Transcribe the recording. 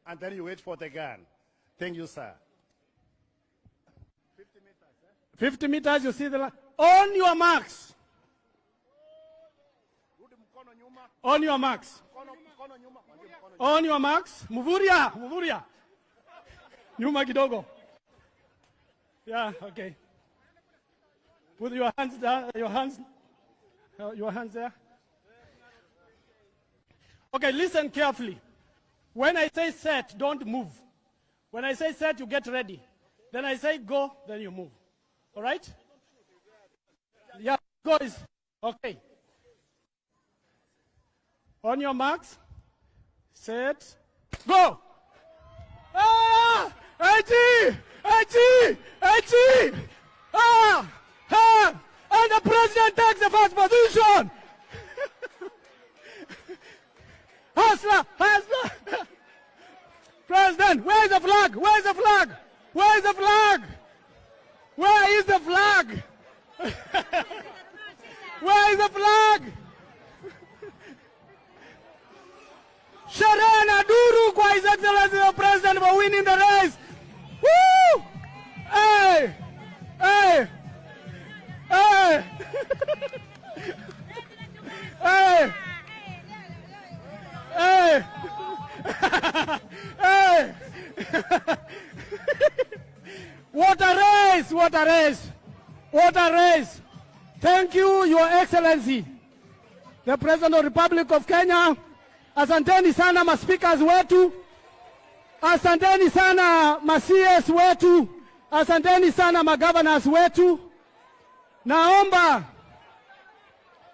and then you wait for the gun. Thank you, sir. 50 meters, eh? 50 meters, you see the line. On your marks. On your marks. On your marks. Muvuria, Muvuria. Nyuma kidogo. Yeah, okay. Put your hands down, your hands there. Okay, listen carefully. When I say set, don't move. When I say set, you get ready. Then I say go, then you move. All right? Yeah, go is okay. On your marks, set, go. Ah! Aji! Aji! Aji! Ah! Ah! And the president takes the first position! Hustler! Hustler! President, where is the flag? Where is the flag? Where is the flag? Where is the flag? Where is the flag? Sharana Duru kwa His Excellency the President for winning the race. Woo! Hey! Hey! Hey! Hey! Hey! Hey! What a race! What a race! What a race! Thank you, Your Excellency, the President of the Republic of Kenya. Asanteni sana ma-speakers wetu. Asanteni sana ma-CS wetu. Asanteni sana ma-governors wetu. Naomba